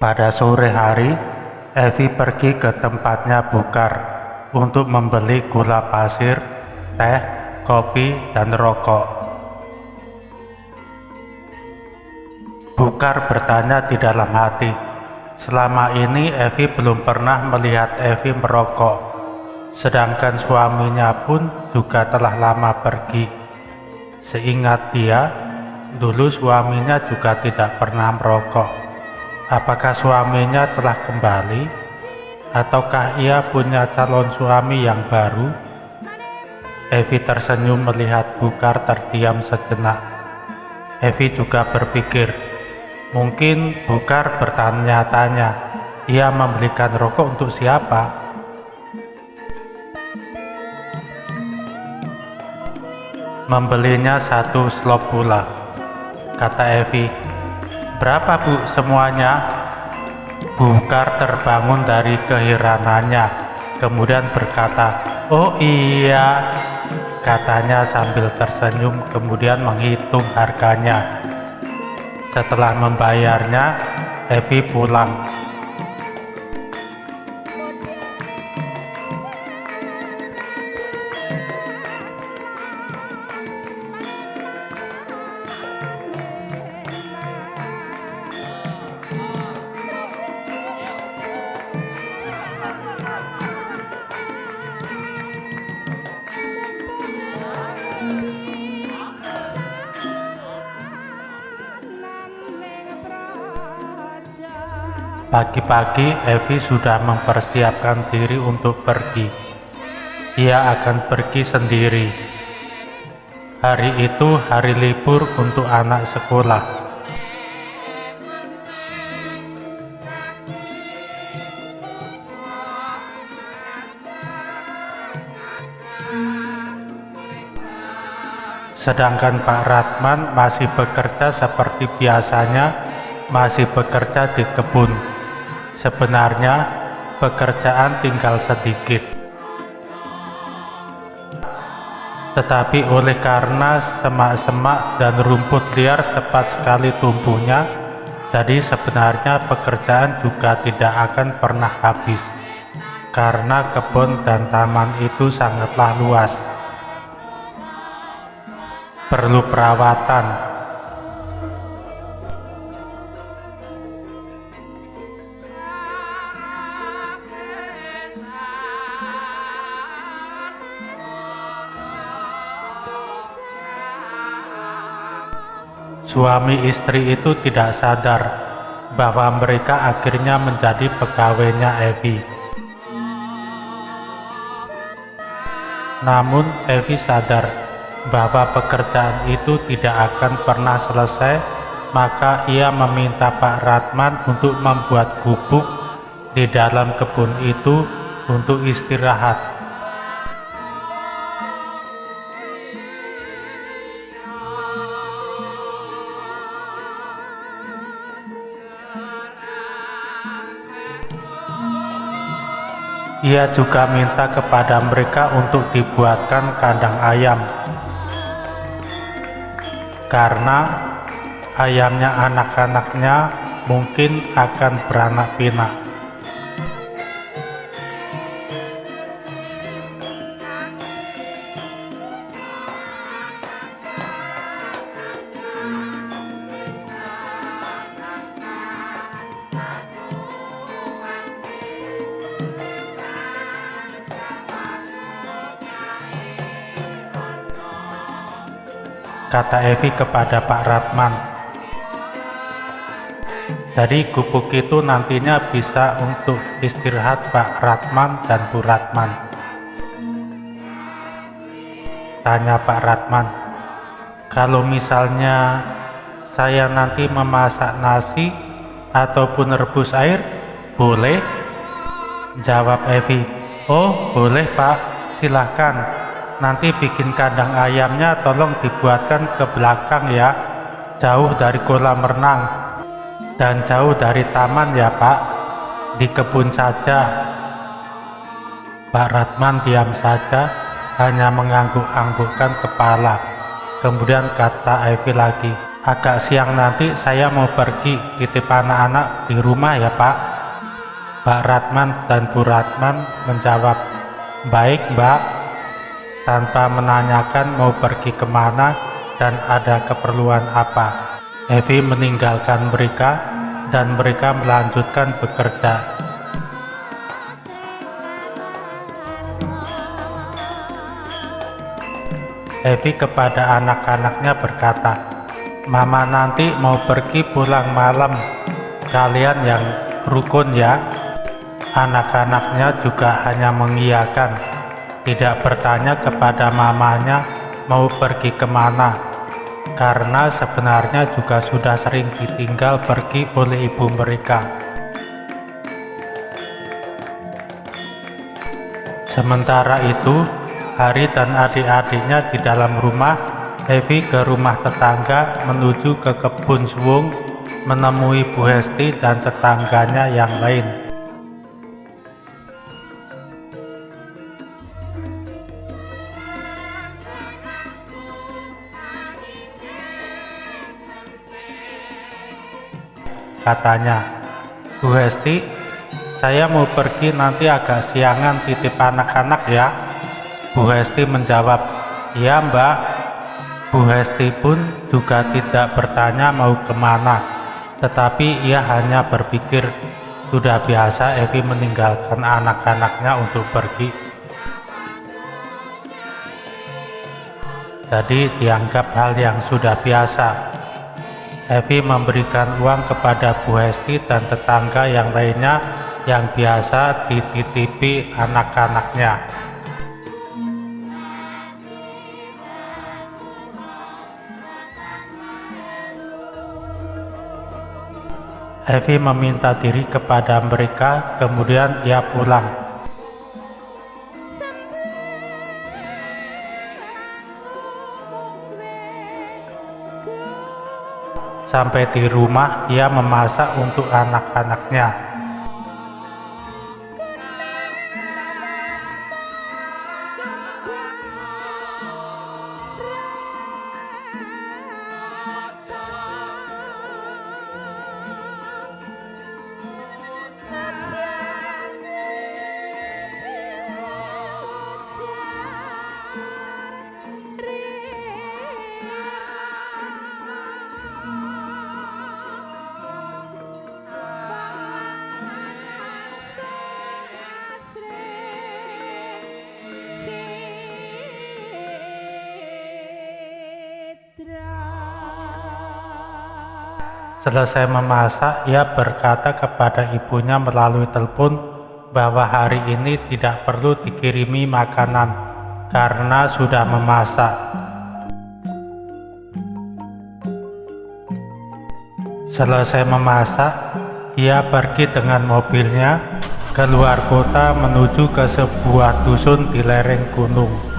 Pada sore hari, Evi pergi ke tempatnya Bukar untuk membeli gula pasir, teh, kopi, dan rokok. Bukar bertanya di dalam hati, selama ini Evi belum pernah melihat Evi merokok, sedangkan suaminya pun juga telah lama pergi. Seingat dia, dulu suaminya juga tidak pernah merokok. Apakah suaminya telah kembali? Ataukah ia punya calon suami yang baru? Evi tersenyum melihat Bukar terdiam sejenak. Evi juga berpikir, mungkin Bukar bertanya-tanya, ia membelikan rokok untuk siapa? Membelinya 1 slop pula, kata Evi. Berapa Bu semuanya? Bukar terbangun dari keheranannya, kemudian berkata, oh iya, katanya sambil tersenyum, kemudian menghitung harganya. Setelah membayarnya, Evi pulang. Pagi-pagi Evi sudah mempersiapkan diri untuk pergi. Ia akan pergi sendiri. Hari itu hari libur untuk anak sekolah. Sedangkan Pak Ratman masih bekerja seperti biasanya, masih bekerja di kebun. Sebenarnya pekerjaan tinggal sedikit, tetapi oleh karena semak-semak dan rumput liar cepat sekali tumbuhnya, jadi sebenarnya pekerjaan juga tidak akan pernah habis, karena kebun dan taman itu sangatlah luas, perlu perawatan. Suami istri itu tidak sadar bahwa mereka akhirnya menjadi pegawainya Evi. Namun Evi sadar bahwa pekerjaan itu tidak akan pernah selesai, maka ia meminta Pak Ratman untuk membuat gubuk di dalam kebun itu untuk istirahat. Ia juga minta kepada mereka untuk dibuatkan kandang ayam, karena ayamnya anak-anaknya mungkin akan beranak pinak. Kata Evi kepada Pak Ratman. Jadi gubuk itu nantinya bisa untuk istirahat Pak Ratman dan Bu Ratman. Tanya Pak Ratman, kalau misalnya saya nanti memasak nasi ataupun rebus air, boleh? Jawab Evi, oh boleh Pak, silahkan. Nanti bikin kandang ayamnya tolong dibuatkan ke belakang ya, jauh dari kolam renang dan jauh dari taman ya Pak, di kebun saja. Pak Ratman diam saja, hanya mengangguk-anggukkan kepala. Kemudian kata Evi lagi, Agak siang nanti saya mau pergi titip anak-anak di rumah ya Pak. Mbak Ratman dan Bu Ratman menjawab, "Baik Mbak," tanpa menanyakan mau pergi kemana dan ada keperluan apa. Evi meninggalkan mereka dan mereka melanjutkan bekerja. Evi kepada anak-anaknya berkata, "Mama nanti mau pergi pulang malam, kalian yang rukun ya." Anak-anaknya juga hanya mengiyakan, tidak bertanya kepada mamanya mau pergi kemana, karena sebenarnya juga sudah sering ditinggal pergi oleh ibu mereka. Sementara itu, Hari dan adik-adiknya di dalam rumah. Evi ke rumah tetangga menuju ke kebun suwung menemui Bu Hesti dan tetangganya yang lain. Katanya, "Bu Hesti, saya mau pergi nanti agak siangan titip anak-anak ya." Bu Hesti menjawab, "Iya Mbak." Bu Hesti pun juga tidak bertanya mau kemana, tetapi ia hanya berpikir, sudah biasa Evi meninggalkan anak-anaknya untuk pergi. Jadi dianggap hal yang sudah biasa. Evi memberikan uang kepada Bu Hesti dan tetangga yang lainnya yang biasa dititipi anak-anaknya. Evi meminta diri kepada mereka, kemudian ia pulang. Sampai di rumah, ia memasak untuk anak-anaknya. Selesai memasak, ia berkata kepada ibunya melalui telepon bahwa hari ini tidak perlu dikirimi makanan karena sudah memasak. Selesai memasak, ia pergi dengan mobilnya keluar kota menuju ke sebuah dusun di lereng gunung.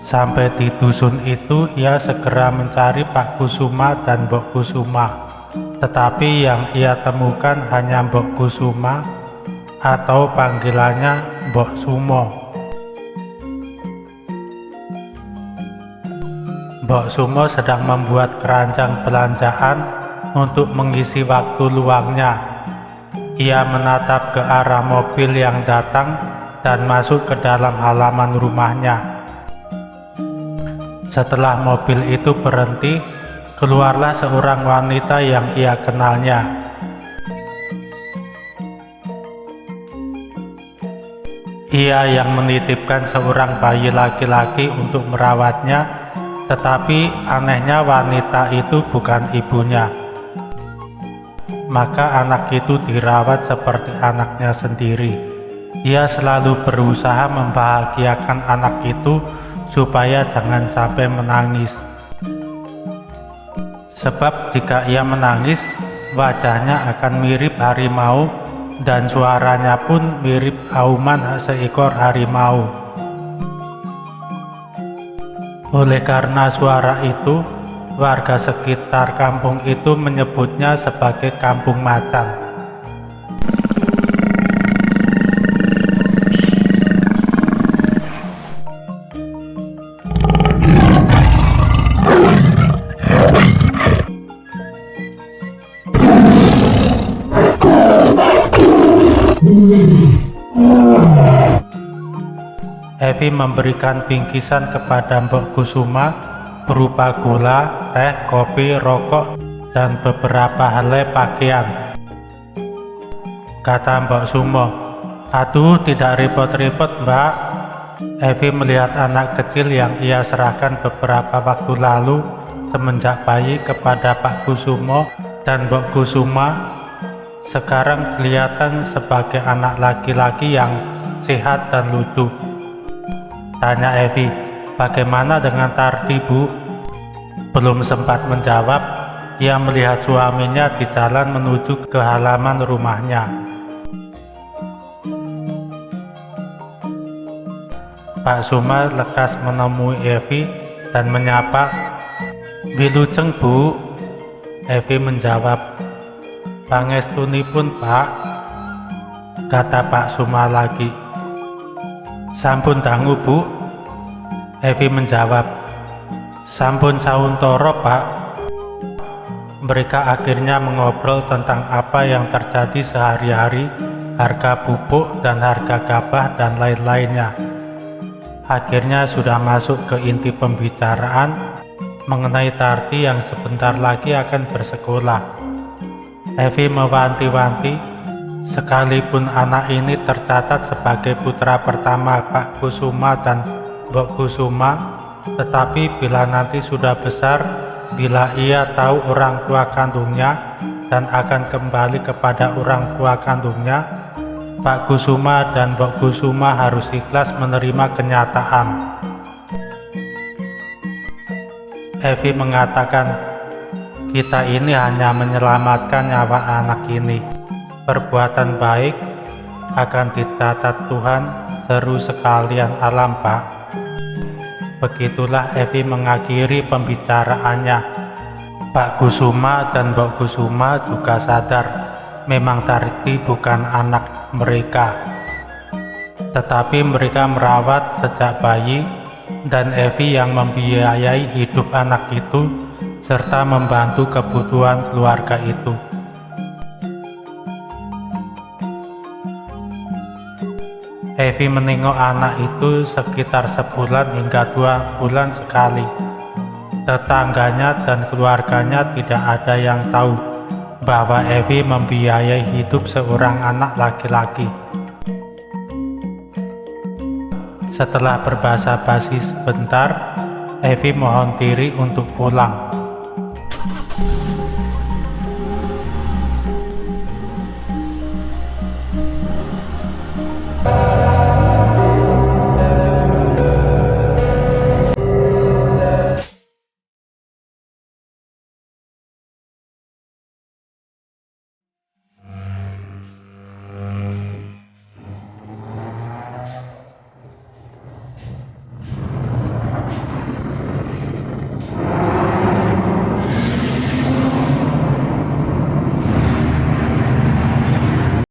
Sampai di dusun itu, ia segera mencari Pak Kusuma dan Mbok Kusuma. Tetapi yang ia temukan hanya Mbok Kusuma atau panggilannya Mbok Sumo. Mbok Sumo sedang membuat keranjang belanjaan untuk mengisi waktu luangnya. Ia menatap ke arah mobil yang datang dan masuk ke dalam halaman rumahnya. Setelah mobil itu berhenti, keluarlah seorang wanita yang ia kenalnya. Ia yang menitipkan seorang bayi laki-laki untuk merawatnya, tetapi anehnya wanita itu bukan ibunya. Maka anak itu dirawat seperti anaknya sendiri. Ia selalu berusaha membahagiakan anak itu supaya jangan sampai menangis. Sebab jika ia menangis, wajahnya akan mirip harimau dan suaranya pun mirip auman seekor harimau. Oleh karena suara itu, warga sekitar kampung itu menyebutnya sebagai kampung macan. Evi memberikan bingkisan kepada Mbok Kusuma berupa gula, teh, kopi, rokok, dan beberapa helai pakaian. Kata Mbok Sumo, "Aduh, tidak repot-repot, Mbak." Evi melihat anak kecil yang ia serahkan beberapa waktu lalu semenjak bayi kepada Pak Kusumo dan Mbok Kusuma sekarang kelihatan sebagai anak laki-laki yang sehat dan lucu. Tanya Evi, "Bagaimana dengan Tardi, Bu?" Belum sempat menjawab, ia melihat suaminya di jalan menuju ke halaman rumahnya. Pak Suma lekas menemui Evi dan menyapa, "Wilujeng, Bu." Evi menjawab, "Pangestunipun, Pak." Kata Pak Suma lagi, "Sampun dangu, Bu." Evi menjawab, "Sampun sauntoro, Pak." Mereka akhirnya mengobrol tentang apa yang terjadi sehari-hari, harga pupuk dan harga gabah dan lain-lainnya. Akhirnya sudah masuk ke inti pembicaraan mengenai Tardi yang sebentar lagi akan bersekolah. Evi mewanti-wanti, sekalipun anak ini tercatat sebagai putra pertama Pak Kusuma dan Mbok Kusuma, tetapi bila nanti sudah besar, bila ia tahu orang tua kandungnya dan akan kembali kepada orang tua kandungnya, Pak Kusuma dan Mbok Kusuma harus ikhlas menerima kenyataan. Evi mengatakan, "Kita ini hanya menyelamatkan nyawa anak ini. Perbuatan baik akan dicatat Tuhan, seru sekalian alam, Pak." Begitulah Evi mengakhiri pembicaraannya. Pak Kusuma dan Mbok Kusuma juga sadar memang Tardi bukan anak mereka, tetapi mereka merawat sejak bayi, dan Evi yang membiayai hidup anak itu serta membantu kebutuhan keluarga itu. Evi menengok anak itu sekitar sebulan hingga 2 bulan sekali. Tetangganya dan keluarganya tidak ada yang tahu bahwa Evi membiayai hidup seorang anak laki-laki. Setelah berbasa-basi sebentar, Evi mohon diri untuk pulang.